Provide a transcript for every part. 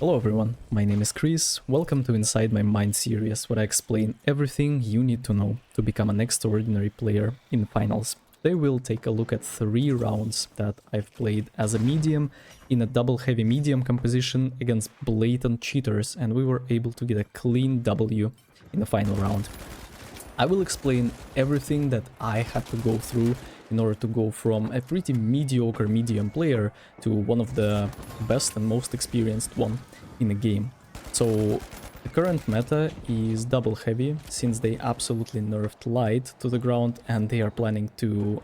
Hello everyone, my name is Chris. Welcome to Inside My Mind series, where I explain everything you need to know to become an extraordinary player in finals. Today we'll take a look at 3 rounds that I've played as a medium in a double heavy medium composition against blatant cheaters, and we were able to get a clean W in the final round. I will explain everything that I had to go through in order to go from a pretty mediocre medium player to one of the best and most experienced one in the game. So the current meta is double heavy, since they absolutely nerfed Light to the ground and they are planning to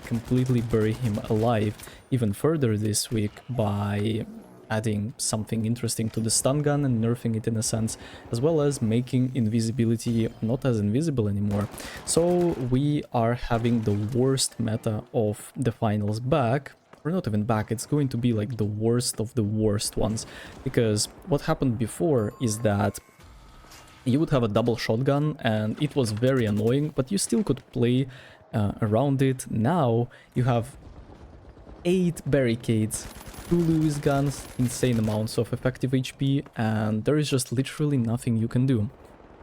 completely bury him alive even further this week by adding something interesting to the stun gun and nerfing it in a sense, as well as making invisibility not as invisible anymore. So we are having the worst meta of the finals back, or not even back, it's going to be like the worst of the worst ones, because what happened before is that you would have a double shotgun and it was very annoying, but you still could play around it. Now you have 8 barricades, 2 Lewis guns, insane amounts of effective HP, and there is just literally nothing you can do.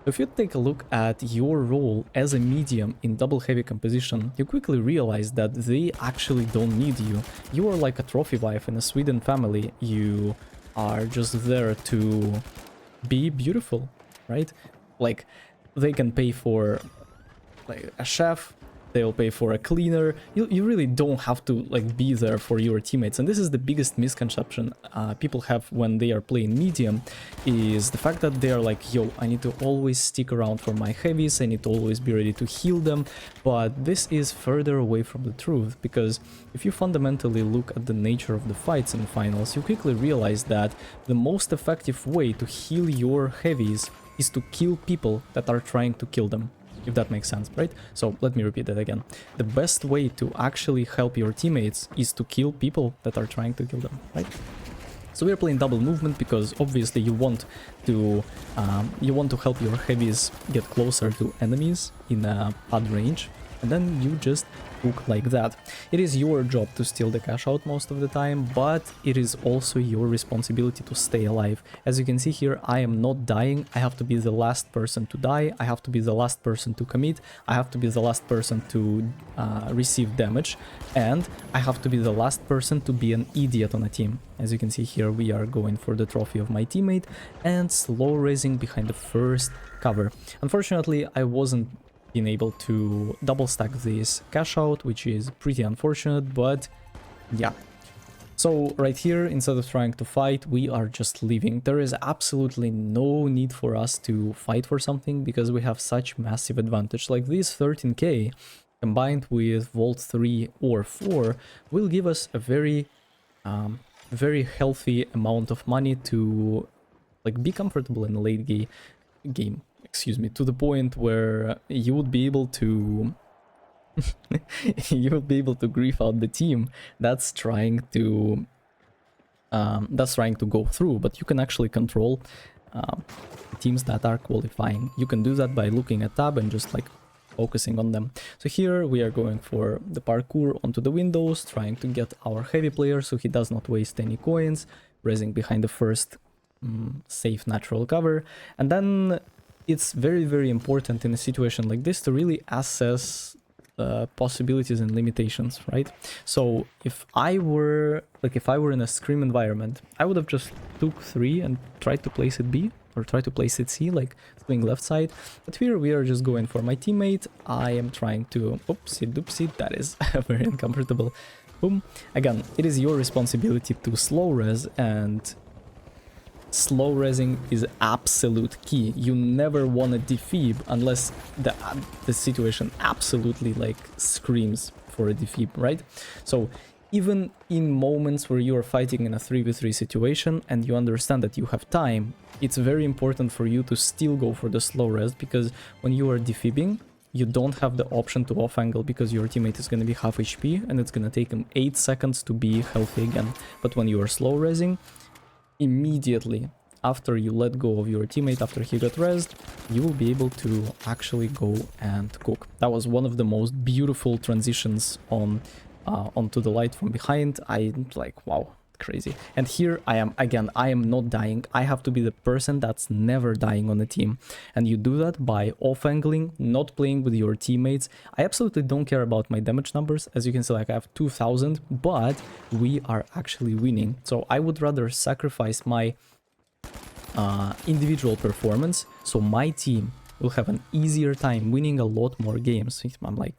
If you take a look at your role as a medium in double heavy composition, you quickly realize that they actually don't need you. You are like a trophy wife in a Sweden family. You are just there to be beautiful, right? Like, they can pay for a chef, they'll pay for a cleaner. You really don't have to be there for your teammates, and this is the biggest misconception people have when they are playing medium, is the fact that they are like, yo, I need to always stick around for my heavies, I need to always be ready to heal them. But this is further away from the truth, because if you fundamentally look at the nature of the fights in finals, you quickly realize that the most effective way to heal your heavies is to kill people that are trying to kill them. If that makes sense, right? So let me repeat that again. The best way to actually help your teammates is to kill people that are trying to kill them, right? So we're playing double movement because obviously you want to help your heavies get closer to enemies in a pad range, and then you just hook like that. It is your job to steal the cash out most of the time, but it is also your responsibility to stay alive. As you can see here, I am not dying. I have to be the last person to die. I have to be the last person to commit. I have to be the last person to receive damage, and I have to be the last person to be an idiot on a team. As you can see here, we are going for the trophy of my teammate and slow raising behind the first cover. Unfortunately, I wasn't been able to double stack this cash out, which is pretty unfortunate, but yeah. So right here, instead of trying to fight, we are just leaving. There is absolutely no need for us to fight for something because we have such massive advantage. Like this 13k combined with Vault 3 or 4 will give us a very healthy amount of money to be comfortable in a late game. Excuse me, to the point where you would be able to grief out the team that's trying to go through, but you can actually control teams that are qualifying. You can do that by looking at tab and just focusing on them. So here we are going for the parkour onto the windows, trying to get our heavy player so he does not waste any coins, raising behind the first safe natural cover. And then it's very important in a situation like this to really assess possibilities and limitations, right? So if I were in a scrim environment, I would have just took 3 and tried to place it B or try to place it C, swing left side. But here we are just going for my teammate. I am trying to oopsie doopsie, that is very uncomfortable. Boom. Again, it is your responsibility to slow res, and slow resing is absolute key. You never want to defib unless the situation absolutely screams for a defib, right? So even in moments where you are fighting in a 3v3 situation and you understand that you have time, it's very important for you to still go for the slow res, because when you are defibbing, you don't have the option to off angle because your teammate is going to be half HP and it's going to take him 8 seconds to be healthy again. But when you are slow resing, immediately after you let go of your teammate, after he got rezzed, you will be able to actually go and cook. That was one of the most beautiful transitions onto the Light from behind. I wow, crazy. And here I am again, I am not dying. I have to be the person that's never dying on the team, and you do that by off-angling, not playing with your teammates. I absolutely don't care about my damage numbers. As you can see, like I have 2000, but we are actually winning. So I would rather sacrifice my individual performance, so my team will have an easier time winning a lot more games. I'm like,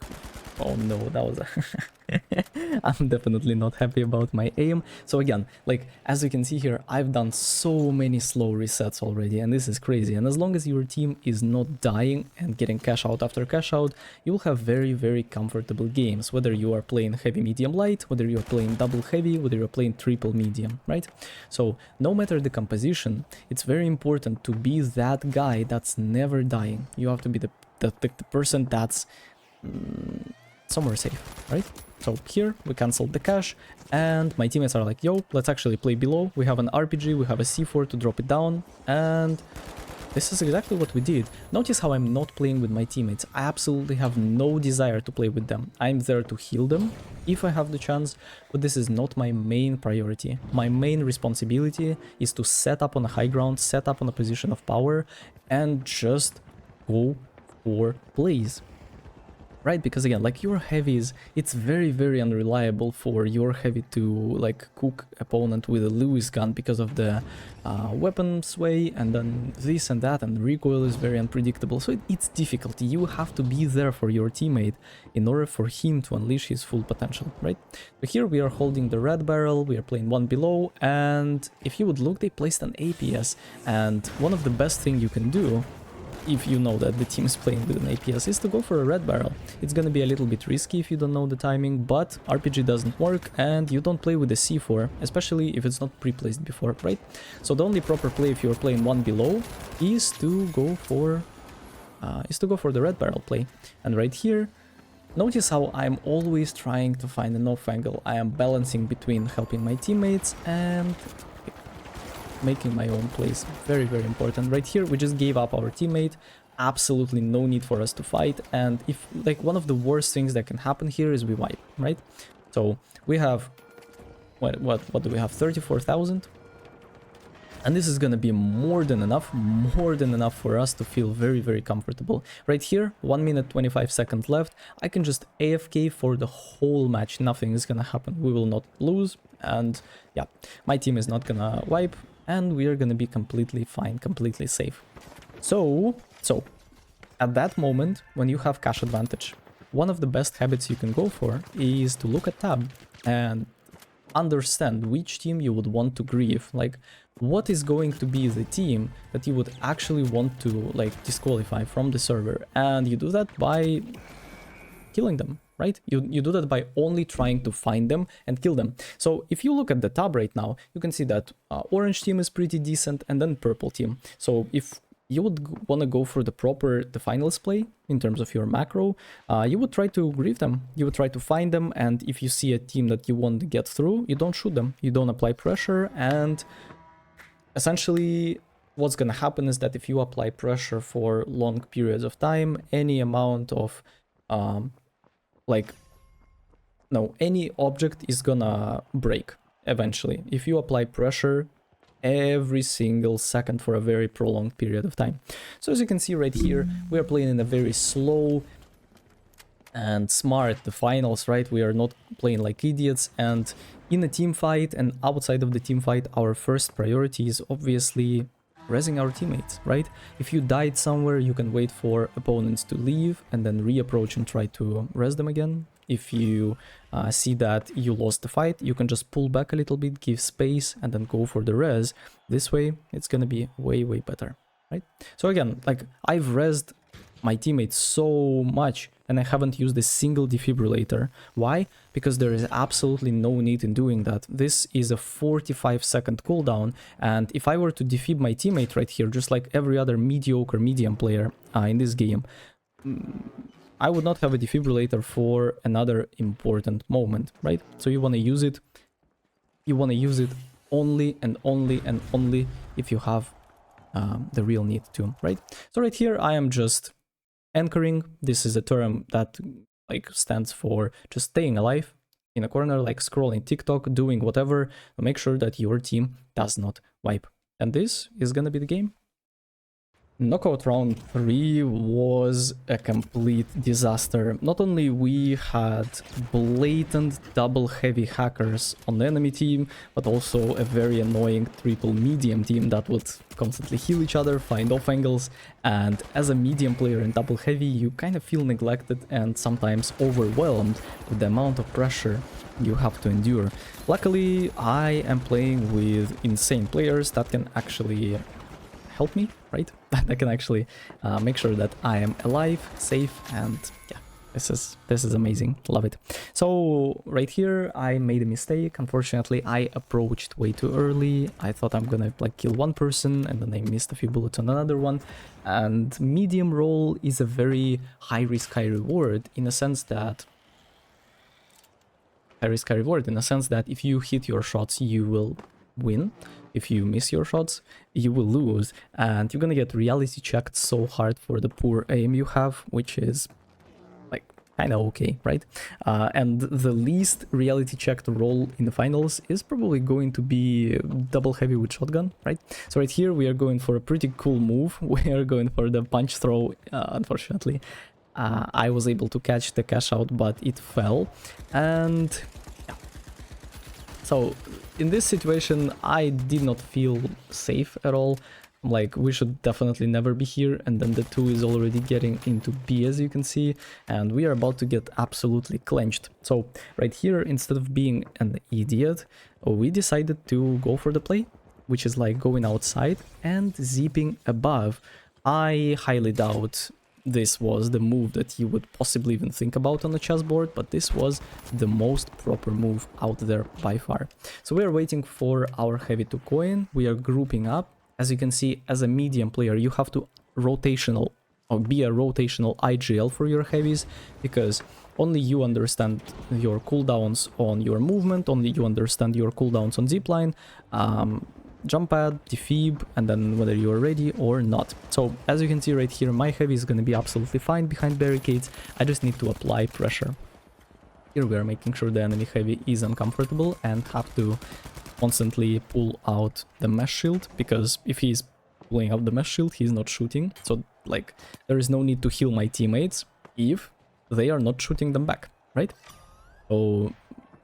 oh no, that was I'm definitely not happy about my aim. So again, like as you can see here, I've done so many slow resets already, and this is crazy. And as long as your team is not dying and getting cash out after cash out, you'll have very, very comfortable games, whether you are playing heavy, medium, light, whether you're playing double heavy, whether you're playing triple medium, right? So no matter the composition, it's very important to be that guy that's never dying. You have to be the person that's somewhere safe, right? So here we canceled the cash, and my teammates are like, yo, let's actually play below. We have an RPG, we have a C4 to drop it down, and this is exactly what we did. Notice how I'm not playing with my teammates. I absolutely have no desire to play with them. I'm there to heal them if I have the chance, but this is not my main priority. My main responsibility is to set up on a high ground, set up on a position of power, and just go for plays. Right, because again, like your heavies, it's very, very unreliable for your heavy to like cook opponent with a Lewis gun because of the weapon sway and then this and that, and recoil is very unpredictable. So it's difficult. You have to be there for your teammate in order for him to unleash his full potential, right? So here we are holding the red barrel, we are playing one below, and if you would look, they placed an APS, and one of the best thing you can do if you know that the team is playing with an APS is to go for a red barrel. It's gonna be a little bit risky if you don't know the timing, but RPG doesn't work and you don't play with the C4, especially if it's not pre-placed before, right? So the only proper play if you're playing one below is to go for the red barrel play. And right here, notice how I'm always trying to find an off angle. I am balancing between helping my teammates and making my own plays. Very, very important. Right here we just gave up our teammate. Absolutely no need for us to fight, and if like one of the worst things that can happen here is we wipe, right? So we have what do we have? 34,000, and this is gonna be more than enough for us to feel very, very comfortable. Right here, 1 minute 25 seconds left. I can just AFK for the whole match. Nothing is gonna happen. We will not lose, and yeah, my team is not gonna wipe, and we are gonna be completely fine, completely safe. So at that moment, when you have cash advantage, one of the best habits you can go for is to look at tab and understand which team you would want to grieve. Like, what is going to be the team that you would actually want to like disqualify from the server, and you do that by killing them. Right? You do that by only trying to find them and kill them. So if you look at the tab right now, you can see that orange team is pretty decent, and then purple team. So if you would want to go for the finals play in terms of your macro, you would try to grieve them. You would try to find them, and if you see a team that you want to get through, you don't shoot them. You don't apply pressure, and essentially what's going to happen is that if you apply pressure for long periods of time, any amount of any object is gonna break eventually if you apply pressure every single second for a very prolonged period of time. So as you can see right here, we are playing in a very slow and smart the finals, right? We are not playing like idiots, and in a team fight and outside of the team fight, our first priority is obviously rezzing our teammates, right? If you died somewhere, you can wait for opponents to leave and then reapproach and try to res them again. If you see that you lost the fight, you can just pull back a little bit, give space, and then go for the res. This way, it's gonna be way, way better, right? So again, like, I've rezzed my teammates so much and I haven't used a single defibrillator. Why? Because there is absolutely no need in doing that. This is a 45-second cooldown, and if I were to defib my teammate right here, just like every other mediocre medium player in this game, I would not have a defibrillator for another important moment, right? So you want to use it. You want to use it only and only and only if you have the real need to, right? So right here, I am just anchoring. This is a term that like stands for just staying alive. in a corner, like scrolling TikTok, doing whatever, to make sure that your team does not wipe. And this is gonna be the game. Knockout round 3 was a complete disaster. Not only we had blatant double heavy hackers on the enemy team, but also a very annoying triple medium team that would constantly heal each other, find off angles, and as a medium player in double heavy you kind of feel neglected and sometimes overwhelmed with the amount of pressure you have to endure. Luckily I am playing with insane players that can actually help me, right? That can actually make sure that I am alive, safe, and yeah, this is amazing. Love it. So right here I made a mistake. Unfortunately, I approached way too early. I thought I'm gonna like kill one person, and then I missed a few bullets on another one. And medium role is a very high risk, high reward in a sense that if you hit your shots, you will win. If you miss your shots, you will lose, and you're gonna get reality checked so hard for the poor aim you have, which is like kind of okay, right? And the least reality checked role in the finals is probably going to be double heavy with shotgun, right? So right here we are going for a pretty cool move. We are going for the punch throw. Unfortunately, I was able to catch the cash out, but it fell, and yeah. So in this situation, I did not feel safe at all. Like, we should definitely never be here, and then the 2 is already getting into B, as you can see, and we are about to get absolutely clenched. So right here, instead of being an idiot, we decided to go for the play, which is like going outside and zipping above. I highly doubt this was the move that you would possibly even think about on the chessboard, but this was the most proper move out there by far. So we are waiting for our heavy to coin. We are grouping up. As you can see, as a medium player, you have to rotational or be a rotational IGL for your heavies, because only you understand your cooldowns on your movement, only you understand your cooldowns on zipline, jump pad, defib, and then whether you are ready or not. So as you can see right here, my heavy is going to be absolutely fine behind barricades. I just need to apply pressure. Here we are making sure the enemy heavy is uncomfortable and have to constantly pull out the mesh shield, because if he's pulling out the mesh shield, he's not shooting. So like, there is no need to heal my teammates if they are not shooting them back, right? So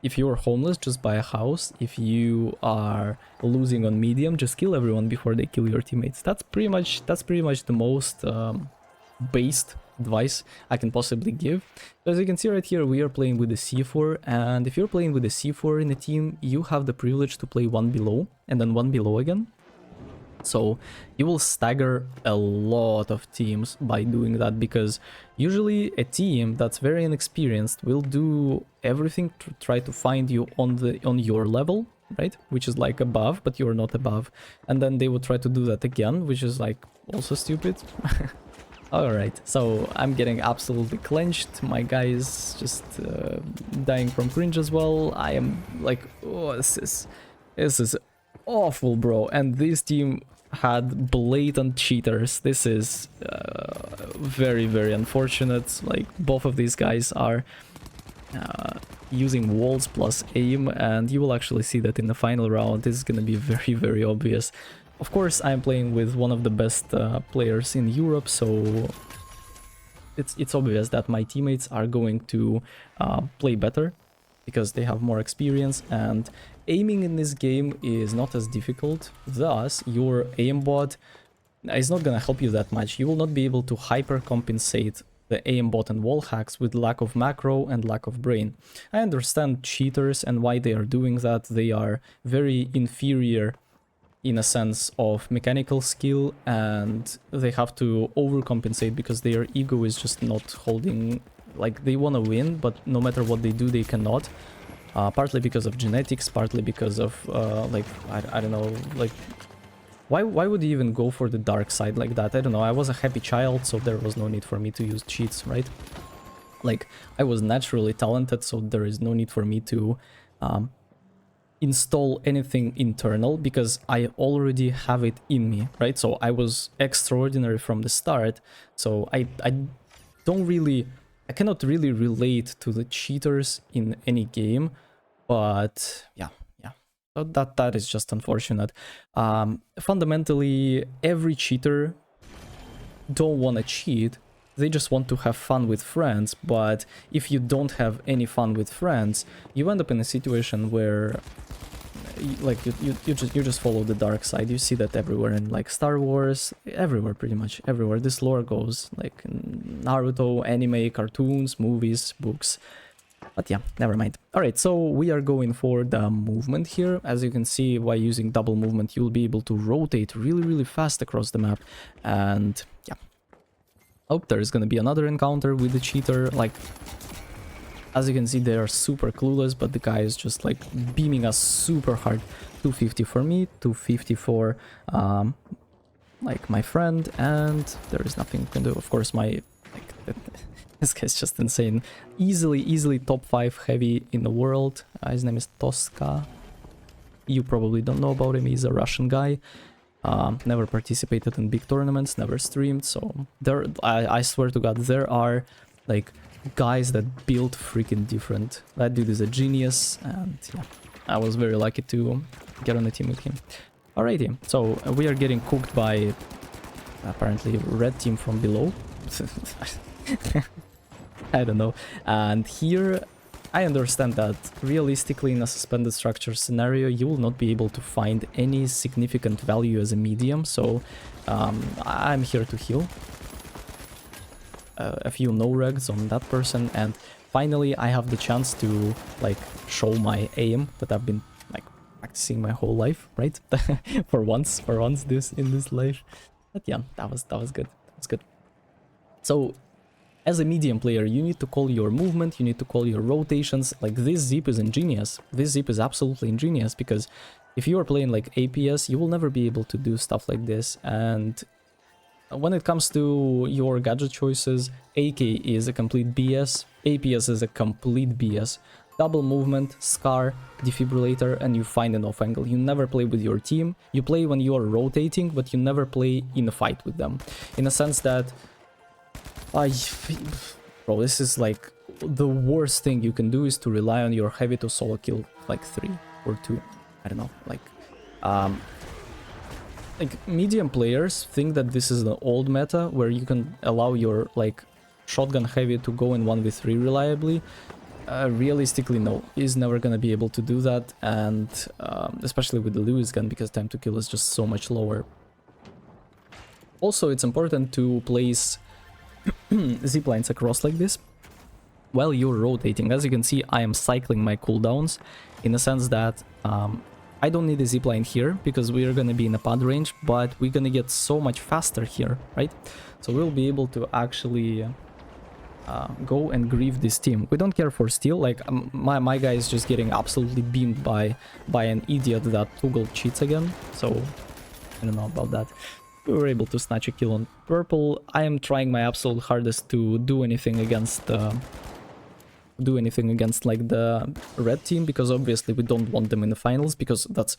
if you're homeless, just buy a house. If you are losing on medium, just kill everyone before they kill your teammates. That's pretty much the most based advice I can possibly give. So as you can see right here, we are playing with the C4, and if you're playing with the C4 in a team, you have the privilege to play one below and then one below again. So you will stagger a lot of teams by doing that, because usually a team that's very inexperienced will do everything to try to find you on your level, right? Which is like above, but you're not above. And then they would try to do that again, which is like also stupid. Alright, so I'm getting absolutely clenched. My guy is just dying from cringe as well. I am like, oh, this is awful, bro. And this team had blatant cheaters. This is very, very unfortunate. Like, both of these guys are using walls plus aim, and you will actually see that in the final round. This is gonna be very, very obvious. Of course, I'm playing with one of the best players in Europe, so it's obvious that my teammates are going to play better because they have more experience, and aiming in this game is not as difficult. Thus, your aimbot is not gonna help you that much. You will not be able to hyper-compensate the aimbot and wall hacks with lack of macro and lack of brain. I understand cheaters and why they are doing that. They are very inferior in a sense of mechanical skill, and they have to overcompensate because their ego is just not holding. Like, they want to win, but no matter what they do, they cannot. Partly because of genetics, partly because of like, I don't know, like, why would you even go for the dark side like that? I don't know. I was a happy child, so there was no need for me to use cheats, right? Like, I was naturally talented, so there is no need for me to install anything internal, because I already have it in me, right? So I was extraordinary from the start, so I don't really I cannot really relate to the cheaters in any game, but yeah. So that is just unfortunate. Fundamentally, every cheater don't want to cheat. They just want to have fun with friends, but if you don't have any fun with friends, you end up in a situation where like you just follow the dark side. You see that everywhere in like Star Wars, everywhere, pretty much everywhere this lore goes, like in Naruto, anime, cartoons, movies, books. But yeah, never mind. Alright, so we are going for the movement here. As you can see, by using double movement, you'll be able to rotate really fast across the map. And yeah. Oh, there's gonna be another encounter with the cheater. Like, as you can see, they are super clueless, but the guy is just like beaming us super hard. 250 for me, 250 for like my friend, and there is nothing you can do. Of course, my like this guy's just insane. Easily top 5 heavy in the world. His name is Tosca. You probably don't know about him. He's a Russian guy. Never participated in big tournaments, never streamed. So there, I swear to God, there are like guys that build freaking different. That dude is a genius, and yeah, I was very lucky to get on the team with him. Alrighty, so we are getting cooked by apparently red team from below. I don't know. And here I understand that realistically in a suspended structure scenario you will not be able to find any significant value as a medium, so I'm here to heal a few no-regs on that person, and finally I have the chance to like show my aim that I've been like practicing my whole life, right? for once this in this life. But yeah, that was good. That's good. So as a medium player, you need to call your movement, you need to call your rotations. Like, this zip is ingenious. This zip is absolutely ingenious, because if you are playing like APS, you will never be able to do stuff like this. And when it comes to your gadget choices, AK is a complete BS, APS is a complete BS. Double movement, scar, defibrillator, and you find an off angle. You never play with your team. You play when you are rotating, but you never play in a fight with them. In a sense that bro, this is like the worst thing you can do is to rely on your heavy to solo kill like 3 or 2. I don't know, like medium players think that this is the old meta where you can allow your like shotgun heavy to go in 1v3 reliably. Realistically, no, he's never gonna be able to do that, and especially with the Lewis gun, because time to kill is just so much lower. Also, it's important to place ziplines across like this while you're rotating. As you can see, I am cycling my cooldowns in the sense that I don't need a zipline here because we are gonna be in a pod range, but we're gonna get so much faster here, right? So we'll be able to actually go and grieve this team. We don't care for steal. Like my guy is just getting absolutely beamed by an idiot that Toggle cheats again, so I don't know about that. We were able to snatch a kill on purple. I am trying my absolute hardest to do anything against like the red team, because obviously we don't want them in the finals, because that's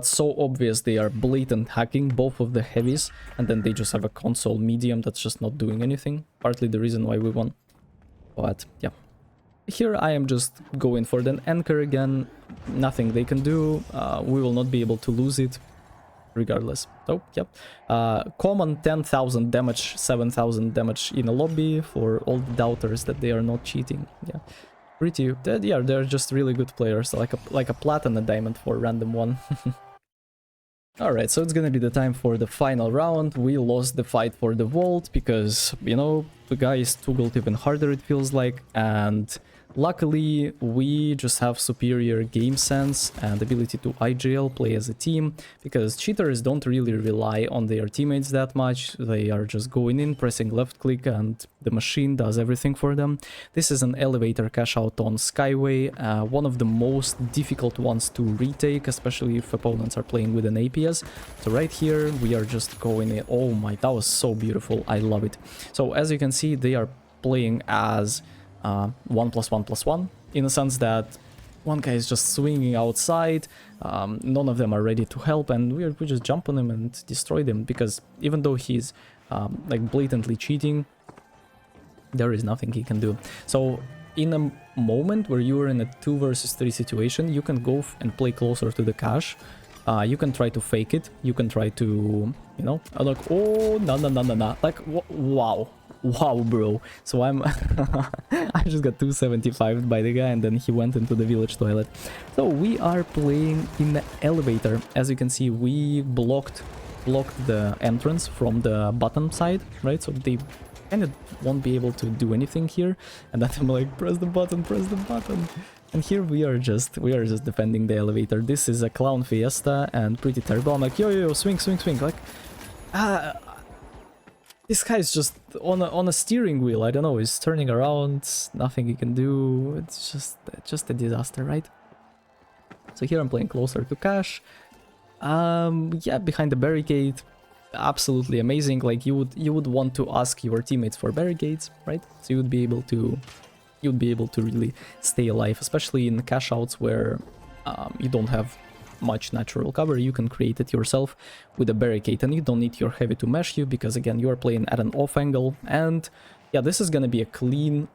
so obvious. They are blatant hacking both of the heavies, and then they just have a console medium that's just not doing anything. Partly the reason why we won. But yeah, here I am just going for the anchor again. Nothing they can do. We will not be able to lose it regardless. So yep, common 10,000 damage, 7,000 damage in a lobby for all the doubters that they are not cheating. Yeah, pretty. Yeah, they're just really good players, like a plat and a diamond for random one. Alright, so it's gonna be the time for the final round. We lost the fight for the vault because, you know, the guy is toggled even harder, it feels like, and luckily we just have superior game sense and ability to IGL, play as a team, because cheaters don't really rely on their teammates that much. They are just going in, pressing left click, and the machine does everything for them. This is an elevator cash out on Skyway, one of the most difficult ones to retake, especially if opponents are playing with an APS. So right here we are just going in. Oh my, that was so beautiful, I love it. So as you can see, they are playing as 1+1+1, in the sense that one guy is just swinging outside, none of them are ready to help, and we just jump on him and destroy them, because even though he's like blatantly cheating, There is nothing he can do. So in a moment where you are in a 2 versus 3 situation, you can go and play closer to the cache. You can try to fake it. You can try to, you know, like, oh, no. Like, wow. Wow, bro. So I'm... I just got 275 by the guy, and then he went into the village toilet. So we are playing in the elevator. As you can see, we blocked the entrance from the bottom side, right? So they kind of won't be able to do anything here. And then I'm like, press the button. And here we are just defending the elevator. This is a clown fiesta and pretty terrible. I'm like, yo, swing. Like, this guy's just on a steering wheel. I don't know. He's turning around. Nothing he can do. It's just a disaster, right? So here I'm playing closer to cache. Yeah, behind the barricade. Absolutely amazing. Like you would want to ask your teammates for barricades, right? So you would be able to really stay alive, especially in cash outs where you don't have much natural cover. You can create it yourself with a barricade, and you don't need your heavy to mesh you, because again you are playing at an off angle. And yeah, this is gonna be a clean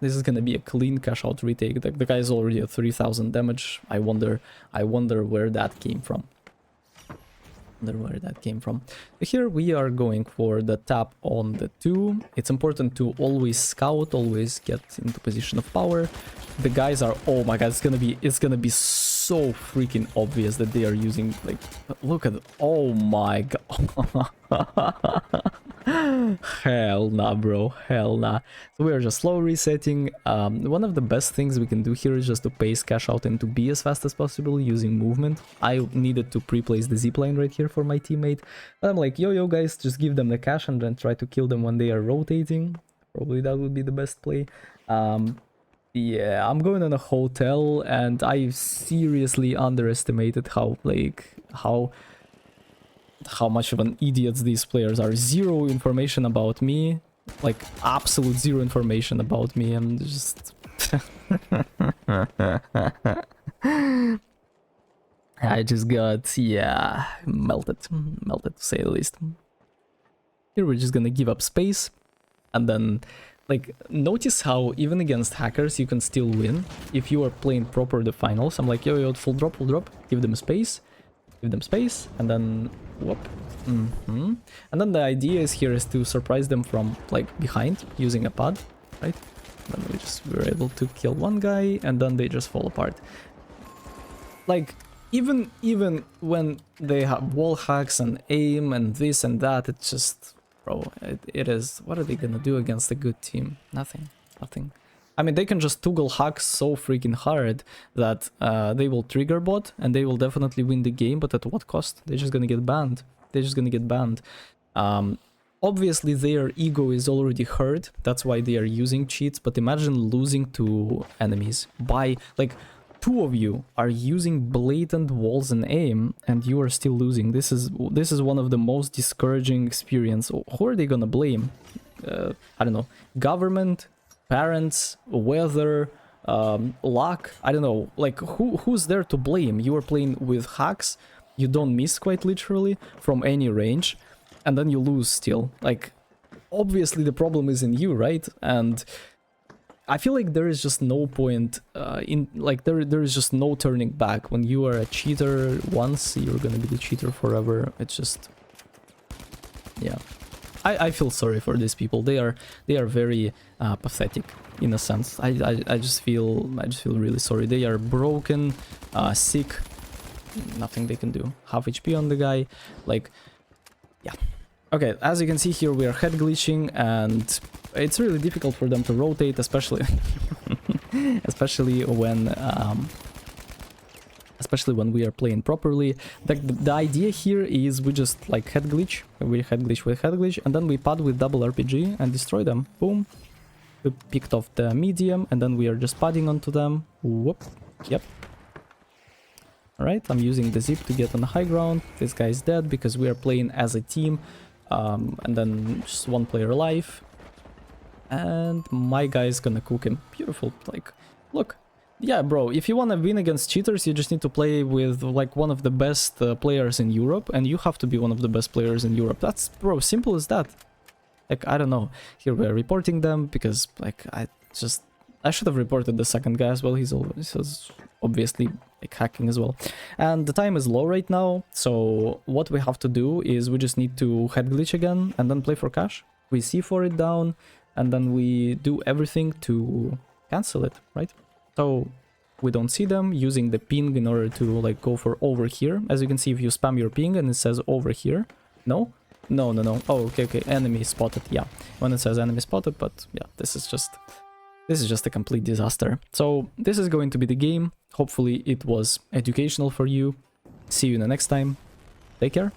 cash out retake. The guy is already at 3000 damage. I wonder where that came from. Here we are going for the tap on the 2. It's important to always scout, always get into position of power. The guys are, oh my god, it's gonna be so freaking obvious that they are using, like, look at, oh my god. Hell nah, bro, hell nah. So we are just slow resetting. One of the best things we can do here is just to pace cash out and to be as fast as possible using movement. I needed to pre-place the zipline right here for my teammate. I'm like, yo guys, just give them the cash and then try to kill them when they are rotating. Probably that would be the best play. Yeah, I'm going on a hotel, and I seriously underestimated how much of an idiots these players are. Zero information about me, like absolute zero information about me. I'm just I just got, yeah, melted to say the least. Here we're just gonna give up space, and then, like, notice how even against hackers you can still win if you are playing proper the finals. I'm like, yo, full drop, give them space, and then whoop. And then the idea is here is to surprise them from, like, behind using a pod, right? And then we were able to kill one guy, and then they just fall apart. Like, even when they have wall hacks and aim and this and that, it's just, bro, it is, what are they gonna do against a good team? Nothing. I mean, they can just toggle hacks so freaking hard that they will trigger bot and they will definitely win the game, but at what cost? They're just gonna get banned. Obviously their ego is already hurt, that's why they are using cheats, but imagine losing to enemies by, like, 2 of you are using blatant walls and aim, and you are still losing. This is one of the most discouraging experience. Who are they gonna blame? I don't know. Government, parents, weather, luck. I don't know. Like, who's there to blame? You are playing with hacks. You don't miss, quite literally, from any range, and then you lose still. Like, obviously the problem is in you, right? And I feel like there is just no point there is just no turning back. When you are a cheater once, you're gonna be the cheater forever. It's just, yeah. I feel sorry for these people. They are very pathetic in a sense. I just feel really sorry. They are broken, sick. Nothing they can do. Half HP on the guy. Like, yeah. Okay, as you can see here, we are head glitching, and it's really difficult for them to rotate, especially when we are playing properly. The idea here is we just, like, head glitch with head glitch, and then we pod with double RPG and destroy them. Boom. We picked off the medium, and then we are just podding onto them. Whoop. Yep. Alright, I'm using the zip to get on the high ground. This guy is dead because we are playing as a team. And then just one player alive. And my guy is gonna cook him. Beautiful. Like, look. Yeah, bro, if you wanna win against cheaters, you just need to play with, like, one of the best players in Europe. And you have to be one of the best players in Europe. That's, bro, simple as that. Like, I don't know. Here we're reporting them because, like, I should have reported the second guy as well. He's obviously like hacking as well. And the time is low right now, so what we have to do is we just need to head glitch again and then play for cash. We C4 it down and then we do everything to cancel it, right? So we don't see them, using the ping in order to like go for over here. As you can see, if you spam your ping and it says over here, no. Oh, okay, enemy spotted. Yeah, when it says enemy spotted, but yeah, this is just a complete disaster. So this is going to be the game. Hopefully it was educational for you. See you in the next time. Take care.